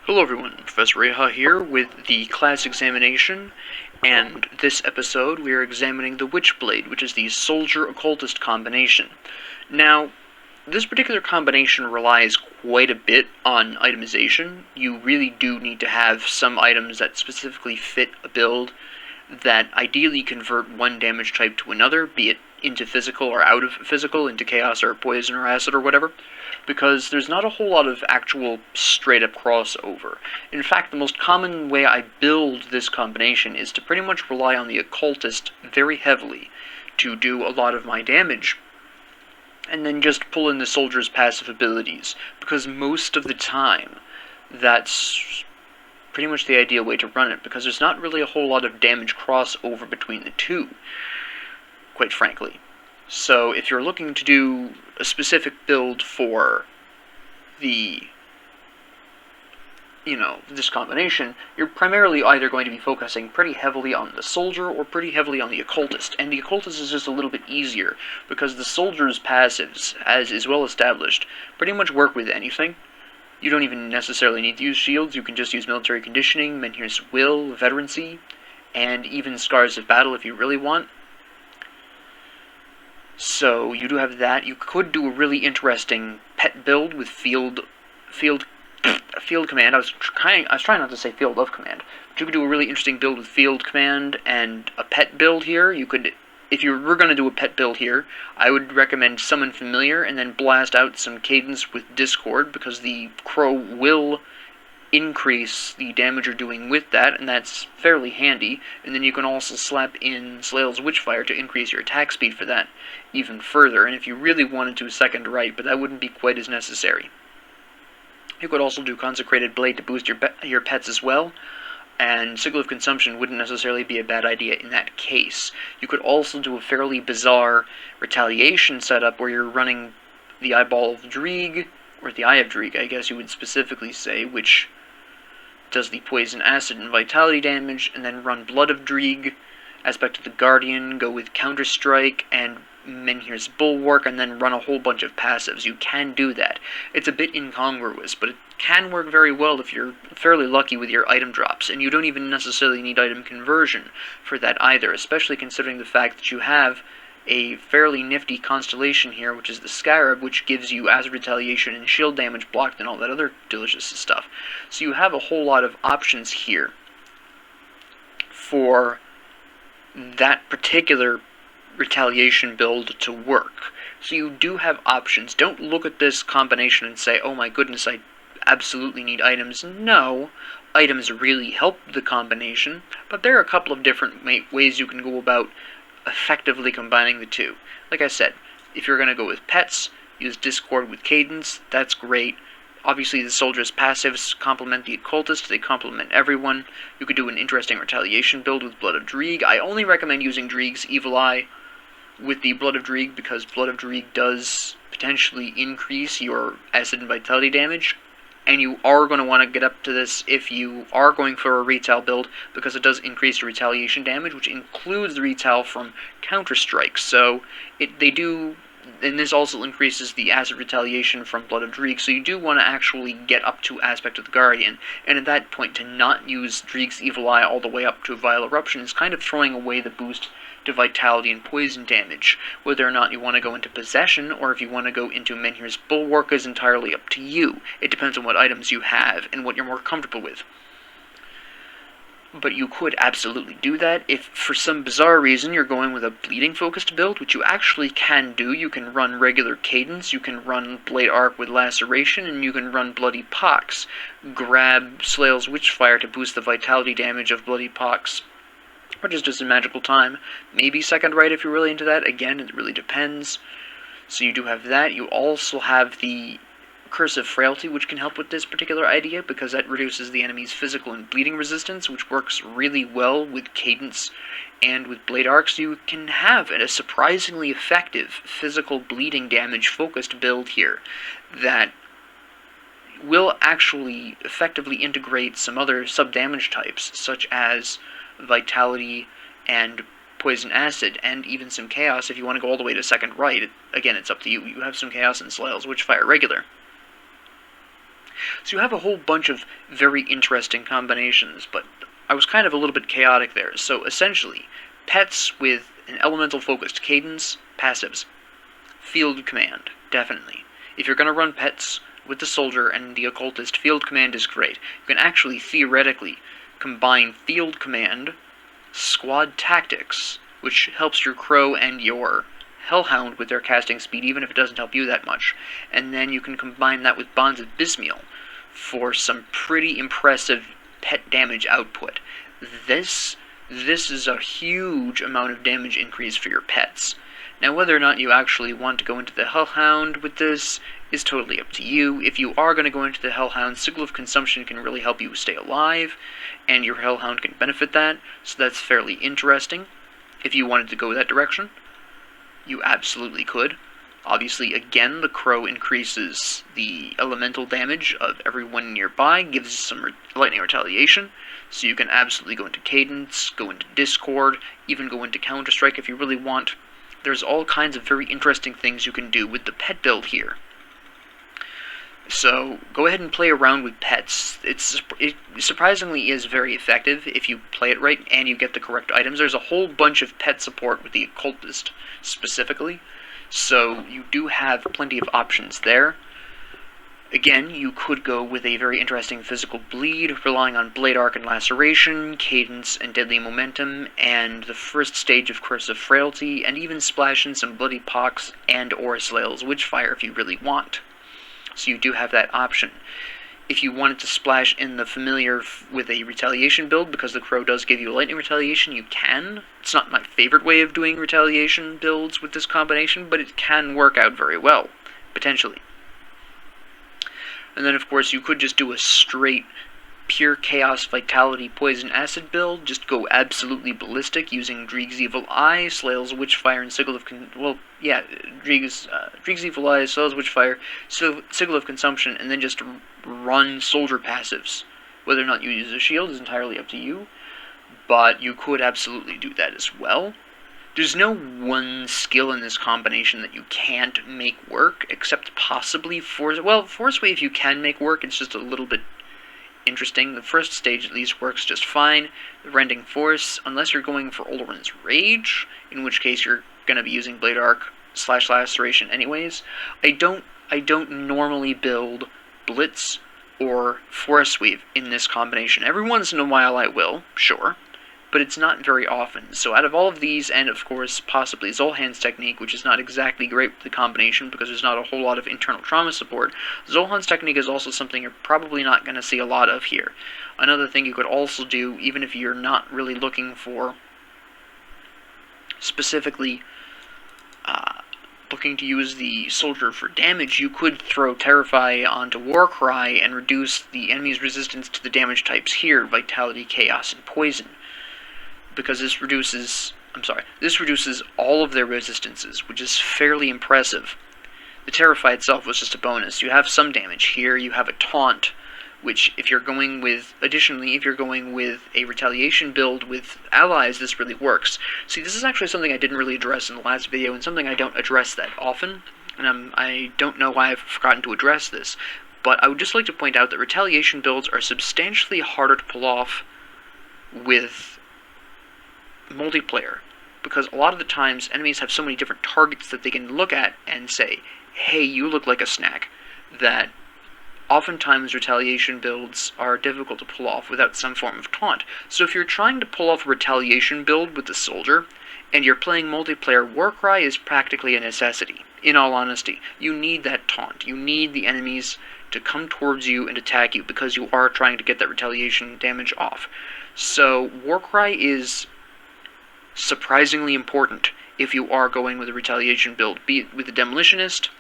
Hello everyone, Professor Reha here with the class examination, and this episode we are examining the Witchblade, which is the Soldier-Occultist combination. Now, this particular combination relies quite a bit on itemization. You really do need to have some items that specifically fit a build that ideally convert one damage type to another, be it into physical or out of physical, into chaos or poison or acid or whatever, because there's not a whole lot of actual straight-up crossover. In fact, the most common way I build this combination is to pretty much rely on the occultist very heavily to do a lot of my damage, and then just pull in the soldier's passive abilities, because most of the time that's pretty much the ideal way to run it, because there's not really a whole lot of damage crossover between the two, quite frankly. So if you're looking to do a specific build for the, this combination, you're primarily either going to be focusing pretty heavily on the soldier or pretty heavily on the occultist. And the occultist is just a little bit easier, because the soldier's passives, as is well established, pretty much work with anything. You don't even necessarily need to use shields. You can just use military conditioning, Menhir's Will, veterancy, and even Scars of Battle if you really want. So you do have that. You could do a really interesting pet build with field command. I was trying not to say field of command, but you could do a really interesting build with field command and a pet build here. You could, if you were going to do a pet build here, I would recommend Summon Familiar and then blast out some Cadence with Discord, because the Crow will increase the damage you're doing with that, and that's fairly handy. And then you can also slap in Slail's Witchfire to increase your attack speed for that even further, and if you really wanted to, second right, but that wouldn't be quite as necessary. You could also do Consecrated Blade to boost your pets as well, and Sickle of Consumption wouldn't necessarily be a bad idea in that case. You could also do a fairly bizarre retaliation setup where you're running the Eyeball of Dreeg, or the Eye of Dreeg, I guess you would specifically say, which does the poison, acid, and vitality damage, and then run Blood of Dreeg, Aspect of the Guardian, go with Counter-Strike, and Menhir's Bulwark, and then run a whole bunch of passives. You can do that. It's a bit incongruous, but it can work very well if you're fairly lucky with your item drops, and you don't even necessarily need item conversion for that either, especially considering the fact that you have a fairly nifty constellation here, which is the Scarab, which gives you acid retaliation and shield damage blocked and all that other delicious stuff. So you have a whole lot of options here for that particular retaliation build to work. So you do have options. Don't look at this combination and say, oh my goodness, I absolutely need items. No, items really help the combination, but there are a couple of different ways you can go about effectively combining the two. Like I said, if you're going to go with pets, use Discord with Cadence, that's great. Obviously, the soldier's passives complement the occultist, they complement everyone. You could do an interesting retaliation build with Blood of Dreeg. I only recommend using Dreeg's Evil Eye with the Blood of Dreeg, because Blood of Dreeg does potentially increase your acid and vitality damage, and you are going to want to get up to this if you are going for a retail build, because it does increase your retaliation damage, which includes the retail from Counter-Strike. So they do, and this also increases the acid retaliation from Blood of Dreeg, so you do want to actually get up to Aspect of the Guardian, and at that point to not use Dreeg's Evil Eye all the way up to Vile Eruption is kind of throwing away the boost to vitality and poison damage. Whether or not you want to go into Possession, or if you want to go into Menhir's Bulwark, is entirely up to you. It depends on what items you have and what you're more comfortable with. But you could absolutely do that. If for some bizarre reason you're going with a bleeding focused build, which you actually can do, you can run regular Cadence, you can run Blade Arc with Laceration, and you can run Bloody Pox. Grab Slail's Witchfire to boost the vitality damage of Bloody Pox, which is just a magical time. Maybe second right if you're really into that. Again, it really depends. So you do have that. You also have the Curse of Frailty, which can help with this particular idea, because that reduces the enemy's physical and bleeding resistance, which works really well with Cadence and with Blade Arc. So you can have a surprisingly effective physical bleeding damage focused build here that will actually effectively integrate some other sub-damage types, such as Vitality and Poison Acid, and even some Chaos if you want to go all the way to second right. Again, it's up to you. You have some Chaos and Slail's Witchfire regular. So you have a whole bunch of very interesting combinations, but I was kind of a little bit chaotic there. So essentially, pets with an elemental focused cadence, passives. Field command, definitely. If you're going to run pets with the soldier and the occultist, field command is great. You can actually theoretically combine field command, squad tactics, which helps your crow and your hellhound with their casting speed, even if it doesn't help you that much. And then you can combine that with bonds of Bismeal for some pretty impressive pet damage output. This is a huge amount of damage increase for your pets. Now, whether or not you actually want to go into the Hellhound with this is totally up to you. If you are going to go into the Hellhound, Signal of Consumption can really help you stay alive, and your Hellhound can benefit that, so that's fairly interesting. If you wanted to go that direction, you absolutely could. Obviously, again, the Crow increases the elemental damage of everyone nearby, gives some lightning retaliation, so you can absolutely go into Cadence, go into Discord, even go into Counter-Strike if you really want. There's all kinds of very interesting things you can do with the pet build here. So go ahead and play around with pets. It surprisingly is very effective if you play it right and you get the correct items. There's a whole bunch of pet support with the occultist specifically, so you do have plenty of options there. Again, you could go with a very interesting physical bleed, relying on Blade Arc and Laceration, Cadence and Deadly Momentum, and the first stage of Curse of Frailty, and even splash in some Bloody Pox and or Slail's Witchfire if you really want. So you do have that option. If you wanted to splash in the Familiar with a Retaliation build, because the Crow does give you Lightning Retaliation, you can. It's not my favorite way of doing Retaliation builds with this combination, but it can work out very well, potentially. And then, of course, you could just do a straight pure Chaos Vitality Poison Acid build, just go absolutely ballistic using Dreeg's Evil Eye, Slail's Witchfire, and Sigil of Dreeg's Evil Eye, Slail's Witchfire, Sigil of Consumption, and then just run soldier passives. Whether or not you use a shield is entirely up to you, but you could absolutely do that as well. There's no one skill in this combination that you can't make work, except possibly Force. Well, Force Wave you can make work, it's just a little bit interesting. The first stage at least works just fine. The Rending Force, unless you're going for Olorun's Rage, in which case you're going to be using Blade Arc / Laceration anyways. I don't normally build Blitz or Force Wave in this combination. Every once in a while I will, sure, but it's not very often. So out of all of these, and of course possibly Zolhan's Technique, which is not exactly great with the combination because there's not a whole lot of internal trauma support, Zolhan's Technique is also something you're probably not going to see a lot of here. Another thing you could also do, even if you're not really looking for specifically looking to use the soldier for damage, you could throw Terrify onto Warcry and reduce the enemy's resistance to the damage types here, Vitality, Chaos, and Poison. Because this reduces all of their resistances, which is fairly impressive. The Terrify itself was just a bonus. You have some damage here, you have a Taunt, which if you're going with, additionally, if you're going with a Retaliation build with allies, this really works. See, this is actually something I didn't really address in the last video, and something I don't address that often, and I don't know why I've forgotten to address this, but I would just like to point out that Retaliation builds are substantially harder to pull off with multiplayer, because a lot of the times enemies have so many different targets that they can look at and say, hey, you look like a snack, that oftentimes Retaliation builds are difficult to pull off without some form of taunt. So if you're trying to pull off a Retaliation build with the soldier, and you're playing multiplayer, Warcry is practically a necessity, in all honesty. You need that taunt. You need the enemies to come towards you and attack you, because you are trying to get that Retaliation damage off. So Warcry is surprisingly important if you are going with a Retaliation build, be it with the Demolitionist,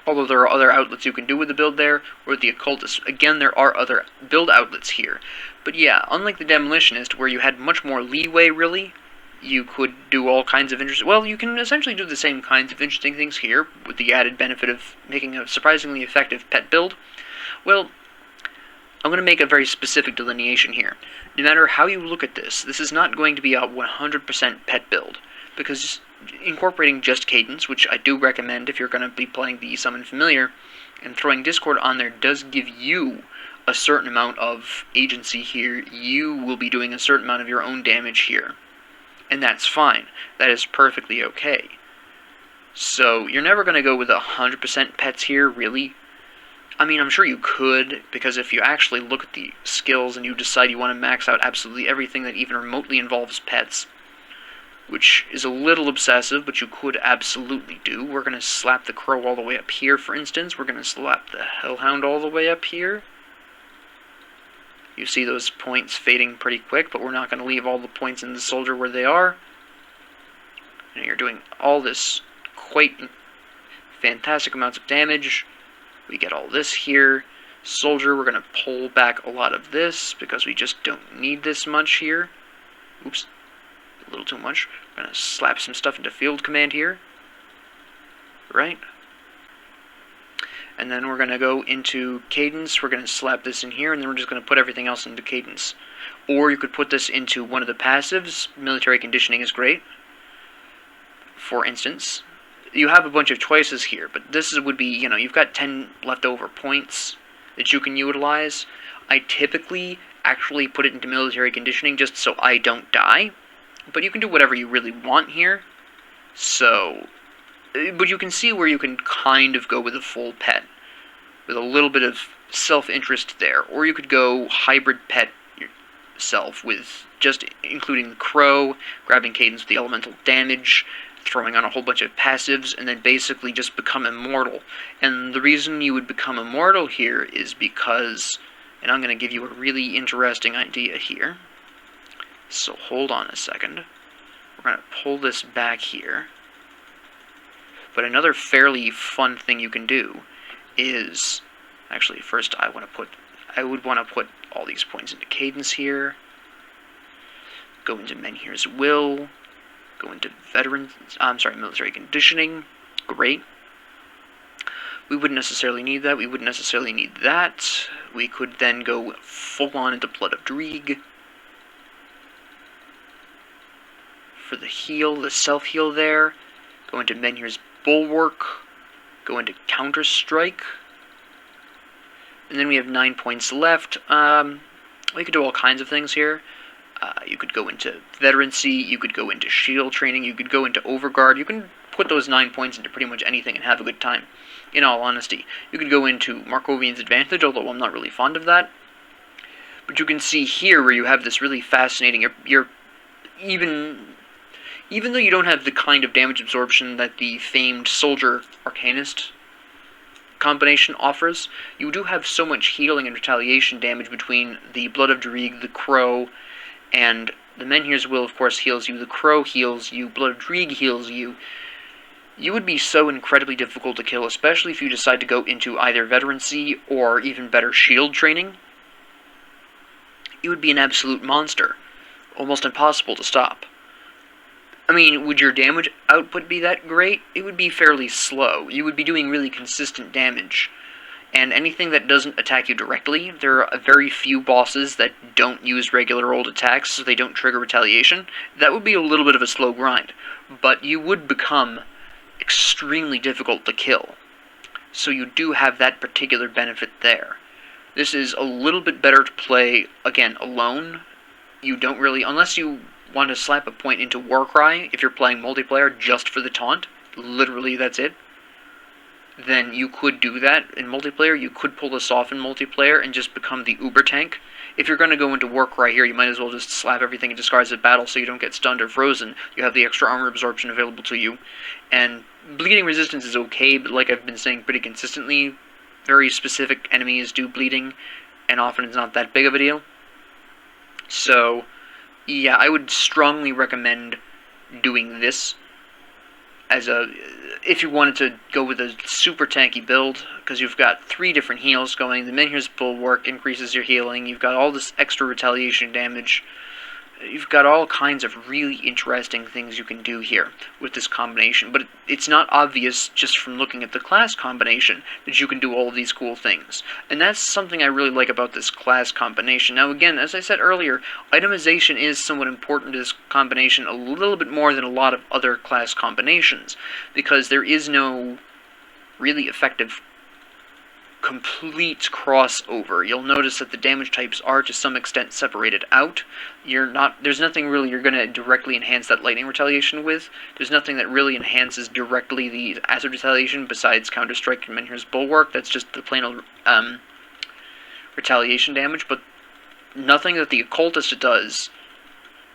although there are other outlets you can do with the build there, or the Occultist. Again, there are other build outlets here. But yeah, unlike the Demolitionist, where you had much more leeway, really, you could do all kinds of interesting... Well, you can essentially do the same kinds of interesting things here, with the added benefit of making a surprisingly effective pet build. Well, I'm going to make a very specific delineation here. No matter how you look at this, this is not going to be a 100% pet build, because incorporating just Cadence, which I do recommend if you're going to be playing the Summon Familiar, and throwing Discord on there does give you a certain amount of agency here. You will be doing a certain amount of your own damage here, and that's fine. That is perfectly okay. So you're never going to go with 100% pets here, really. I mean, I'm sure you could, because if you actually look at the skills and you decide you want to max out absolutely everything that even remotely involves pets, which is a little obsessive, but you could absolutely do. We're going to slap the Crow all the way up here, for instance. We're going to slap the Hellhound all the way up here. You see those points fading pretty quick, but we're not going to leave all the points in the Soldier where they are. And you're doing all this quite fantastic amounts of damage. We get all this here. Soldier, we're going to pull back a lot of this because we just don't need this much here. Oops, a little too much. We're going to slap some stuff into Field Command here. Right? And then we're going to go into Cadence. We're going to slap this in here, and then we're just going to put everything else into Cadence. Or you could put this into one of the passives. Military Conditioning is great. For instance, you have a bunch of choices here, but this would be, you've got 10 leftover points that you can utilize. I typically actually put it into Military Conditioning just so I don't die, but you can do whatever you really want here. So, but you can see where you can kind of go with a full pet, with a little bit of self-interest there, or you could go hybrid pet yourself with just including the Crow, grabbing Cadence with the elemental damage, throwing on a whole bunch of passives, and then basically just become immortal. And the reason you would become immortal here is because, and I'm going to give you a really interesting idea here, so hold on a second. We're going to pull this back here. But another fairly fun thing you can do is, actually first I would want to put all these points into Cadence here, go into Menhir's Will, go into Military Conditioning. Great. We wouldn't necessarily need that. We wouldn't necessarily need that. We could then go full on into Blood of Dreeg. For the heal, the self-heal there. Go into Menhir's Bulwark. Go into Counter-Strike. And then we have 9 points left. We could do all kinds of things here. You could go into Veterancy, you could go into Shield Training, you could go into Overguard. You can put those 9 points into pretty much anything and have a good time, in all honesty. You could go into Markovian's Advantage, although I'm not really fond of that. But you can see here where you have this really fascinating, even though you don't have the kind of damage absorption that the famed Soldier Arcanist combination offers, you do have so much healing and retaliation damage between the Blood of Dreeg, the Crow, and the Menhir's Will, of course, heals you, the Crow heals you, Blood of Dreeg heals you. You would be so incredibly difficult to kill, especially if you decide to go into either Veterancy or, even better, Shield Training. You would be an absolute monster. Almost impossible to stop. I mean, would your damage output be that great? It would be fairly slow. You would be doing really consistent damage. And anything that doesn't attack you directly, there are very few bosses that don't use regular old attacks, so they don't trigger retaliation. That would be a little bit of a slow grind, but you would become extremely difficult to kill. So you do have that particular benefit there. This is a little bit better to play, again, alone. You don't really, unless you want to slap a point into Warcry, if you're playing multiplayer just for the taunt, literally that's it, then you could do that in multiplayer. You could pull this off in multiplayer and just become the uber tank. If you're going to go into Warcry here, you might as well just slap everything in Discards at Battle so you don't get stunned or frozen. You have the extra armor absorption available to you. And bleeding resistance is okay, but like I've been saying pretty consistently, very specific enemies do bleeding, and often it's not that big of a deal. So, yeah, I would strongly recommend doing this as if you wanted to go with a super tanky build, because you've got 3 different heals going. The Menhir's Bulwark increases your healing. You've got all this extra retaliation damage. You've got all kinds of really interesting things you can do here with this combination, but it's not obvious just from looking at the class combination that you can do all of these cool things. And that's something I really like about this class combination. Now again, as I said earlier, itemization is somewhat important to this combination, a little bit more than a lot of other class combinations, because there is no really effective complete crossover. You'll notice that the damage types are to some extent separated out. There's nothing really you're going to directly enhance that lightning retaliation with. There's nothing that really enhances directly the acid retaliation besides Counter-Strike and Menhir's Bulwark. That's just the plain old retaliation damage, but nothing that the occultist does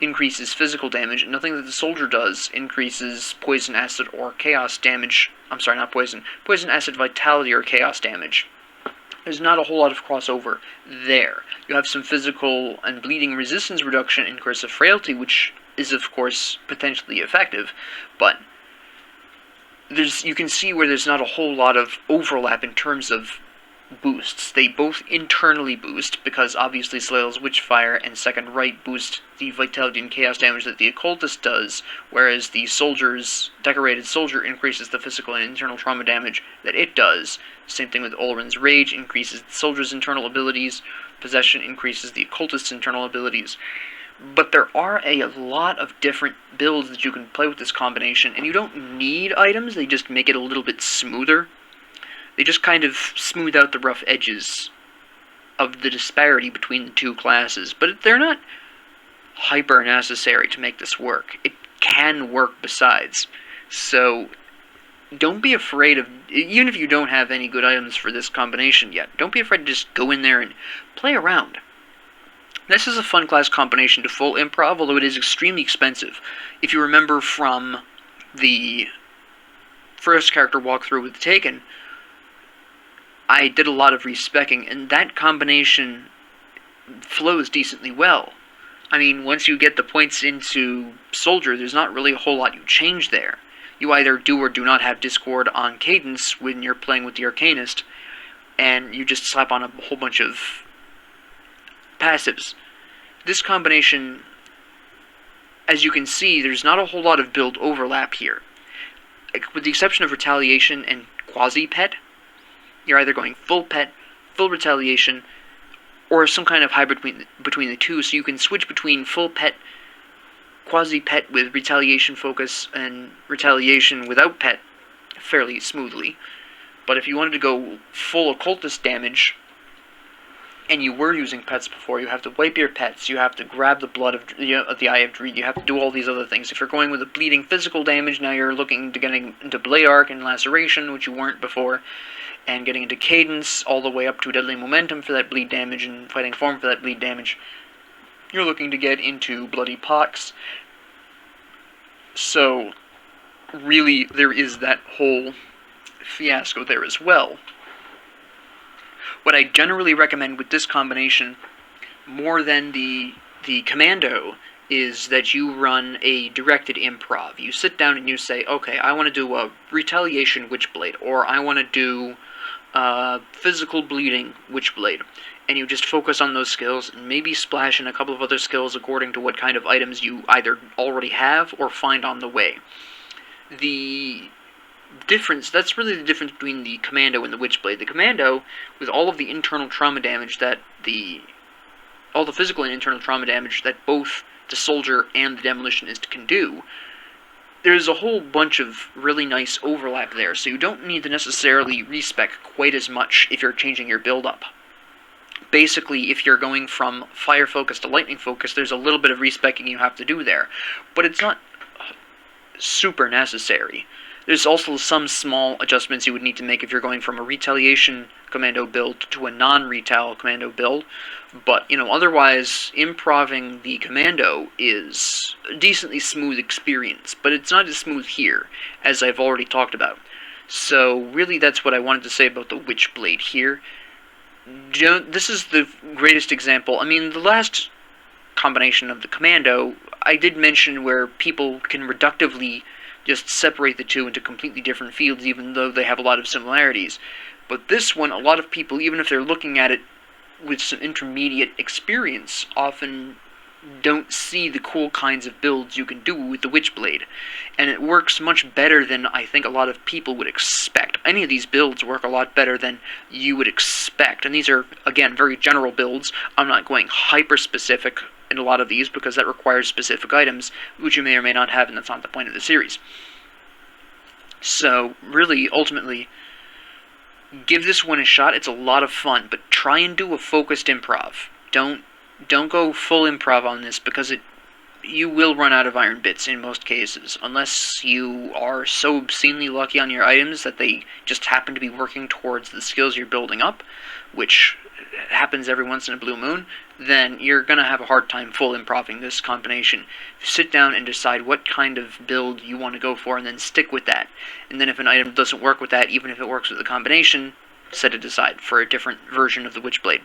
increases physical damage, and nothing that the soldier does increases poison, acid, or chaos damage. I'm sorry, not poison. Poison, acid, vitality, or chaos damage. There's not a whole lot of crossover there. You have some physical and bleeding resistance reduction in Curse of Frailty, which is, of course, potentially effective, but you can see where there's not a whole lot of overlap in terms of boosts. They both internally boost, because obviously Slayle's Witchfire and Second Right boost the vitality and chaos damage that the occultist does, whereas the Decorated Soldier increases the physical and internal trauma damage that it does. Same thing with Olrin's Rage, increases the soldier's internal abilities. Possession increases the occultist's internal abilities. But there are a lot of different builds that you can play with this combination, and you don't need items, they just make it a little bit smoother. They just kind of smooth out the rough edges of the disparity between the two classes, but they're not hyper necessary to make this work. It can work besides. So don't be afraid of, even if you don't have any good items for this combination yet, don't be afraid to just go in there and play around. This is a fun class combination to full improv, although it is extremely expensive. If you remember from the first character walkthrough with Taken, I did a lot of respecking, and that combination flows decently well. I mean, once you get the points into Soldier, there's not really a whole lot you change there. You either do or do not have Discord on Cadence when you're playing with the Arcanist, and you just slap on a whole bunch of passives. This combination, as you can see, there's not a whole lot of build overlap here. With the exception of Retaliation and Quasi-Pet, you're either going full pet, full retaliation, or some kind of hybrid between the two, so you can switch between full pet, quasi-pet with retaliation focus, and retaliation without pet fairly smoothly. But if you wanted to go full occultist damage, and you were using pets before, you have to wipe your pets, you have to grab the blood of the Eye of Dread, you have to do all these other things. If you're going with a bleeding physical damage, now you're looking to getting into Blade Arc and Laceration, which you weren't before, and getting into Cadence all the way up to Deadly Momentum for that bleed damage, and Fighting Form for that bleed damage. You're looking to get into Bloody Pox. So, really, there is that whole fiasco there as well. What I generally recommend with this combination, more than the Commando, is that you run a directed improv. You sit down and you say, okay, I want to do a Retaliation Witchblade, or I want to do Physical Bleeding Witchblade. And you just focus on those skills, and maybe splash in a couple of other skills according to what kind of items you either already have or find on the way. That's really the difference between the Commando and the Witchblade. The Commando, with all of the internal trauma damage all the physical and internal trauma damage that both the Soldier and the Demolitionist can do, there's a whole bunch of really nice overlap there, so you don't need to necessarily respec quite as much if you're changing your build-up. Basically, if you're going from fire focus to lightning focus, there's a little bit of respecking you have to do there, but it's not super necessary. There's also some small adjustments you would need to make if you're going from a Retaliation Commando build to a non-Retal Commando build, but, otherwise, improving the Commando is a decently smooth experience, but it's not as smooth here, as I've already talked about. So, really, that's what I wanted to say about the Witchblade here. This is the greatest example. I mean, the last combination of the Commando, I did mention where people can reductively just separate the two into completely different fields, even though they have a lot of similarities. But this one, a lot of people, even if they're looking at it with some intermediate experience, often don't see the cool kinds of builds you can do with the Witchblade. And it works much better than I think a lot of people would expect. Any of these builds work a lot better than you would expect. And these are, again, very general builds. I'm not going hyper-specific in a lot of these because that requires specific items, which you may or may not have, and that's not the point of the series. So, really, ultimately, give this one a shot. It's a lot of fun, but try and do a focused improv. Don't go full improv on this, because you will run out of iron bits in most cases, unless you are so obscenely lucky on your items that they just happen to be working towards the skills you're building up, which happens every once in a blue moon. Then you're going to have a hard time full improving this combination. Sit down and decide what kind of build you want to go for, and then stick with that. And then if an item doesn't work with that, even if it works with the combination, set it aside for a different version of the Witchblade.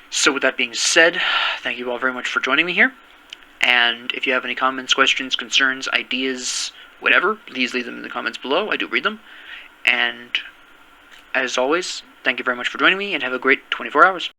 So with that being said, thank you all very much for joining me here. And if you have any comments, questions, concerns, ideas, whatever, please leave them in the comments below. I do read them. And as always, thank you very much for joining me, and have a great 24 hours.